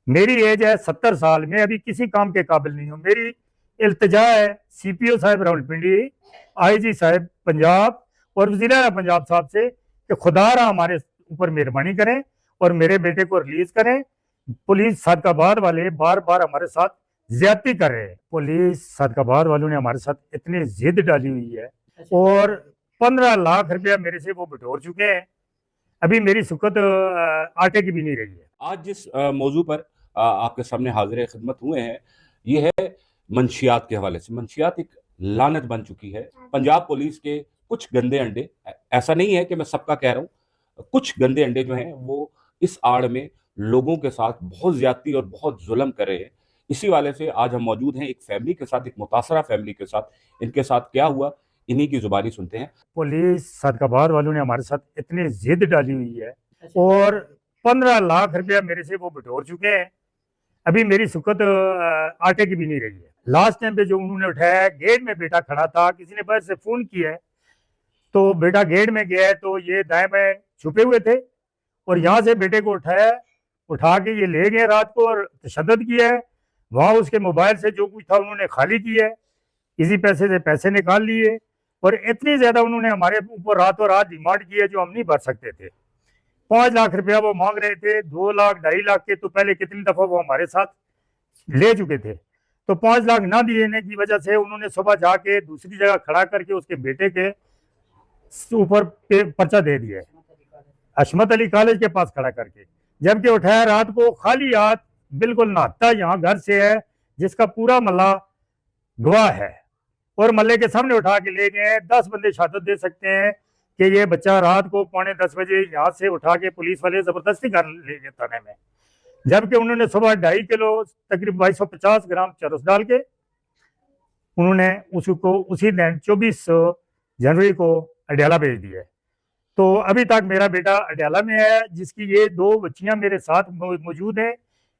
मेरी एज है 70 साल। मैं अभी किसी काम के काबिल नहीं हूँ। मेरी इल्तिजा है CPO साहब रावलपिंडी, IG साहब पंजाब और वज़ीर आला पंजाब साहब से कि खुदारा हमारे ऊपर मेहरबानी करें और मेरे बेटे को रिलीज करें। पुलिस सादकाबाद वाले बार बार हमारे साथ ज्यादती कर रहे हैं। पुलिस सादकाबाद वालों ने हमारे साथ इतनी जिद डाली हुई है और 15 लाख रुपया मेरे से वो बटोर चुके हैं। अभी मेरी सुकत आटे की भी नहीं रही है। आज जिस मौजू पर आपके सामने हाजिर खिदमत हुए हैं, ये है मंशियात के हवाले से। मंशियात एक लानत बन चुकी है। पंजाब पुलिस के कुछ गंदे अंडे, ऐसा नहीं है कि मैं सबका कह रहा हूँ, कुछ गंदे अंडे जो हैं वो इस आड़ में लोगों के साथ बहुत ज्यादती और बहुत जुल्म कर रहे हैं। इसी वाले से आज हम मौजूद हैं एक फैमिली के साथ, एक मुतासरा फैमिली के साथ। इनके साथ क्या हुआ, इन्हीं की जुबानी सुनते हैं। पुलिस सादकाबाद वालों ने हमारे साथ इतनी जिद डाली हुई है और 15 लाख रुपया मेरे से वो बटोर चुके हैं। अभी मेरी सुकत आटे की भी नहीं रही है। लास्ट टाइम पे जो उन्होंने उठाया, गेट में बेटा खड़ा था, किसी ने बाहर से फोन किया है तो बेटा गेट में गया है तो ये दाएं बाएं छुपे हुए थे और यहाँ से बेटे को उठाया, उठा के ये ले गए रात को और तशद्दुद किया है। वहाँ उसके मोबाइल से जो कुछ था उन्होंने खाली किया है, इसी पैसे से पैसे निकाल लिए और इतनी ज्यादा उन्होंने हमारे ऊपर रातों रात डिमांड की है जो हम नहीं भर सकते थे। 5 लाख रुपया वो मांग रहे थे। 2 लाख 2.5 लाख के तो पहले कितनी दफा वो हमारे साथ ले चुके थे। तो 5 लाख ना देने की वजह से उन्होंने सुबह जाके दूसरी जगह खड़ा करके उसके बेटे के ऊपर पर्चा दे दिया है, अशमत अली कॉलेज के पास खड़ा करके। जबकि उठाया रात को खाली हाथ, बिल्कुल नहाता यहाँ घर से है, जिसका पूरा मल्ला गवाह है और मल्ले के सामने उठा के ले गए हैं। 10 बंदे शहादत दे सकते हैं कि ये बच्चा रात को 9:45 बजे यहाँ से उठा के पुलिस वाले जबरदस्ती घर ले गए थाने में। जबकि उन्होंने सुबह 2.5 किलो तकरीबन 2250 ग्राम चरस डाल के उन्होंने उसको उसी दिन 24 जनवरी को अडयाला भेज दिया है। तो अभी तक मेरा बेटा अडयाला में है, जिसकी ये 2 बच्चियां मेरे साथ मौजूद हैं।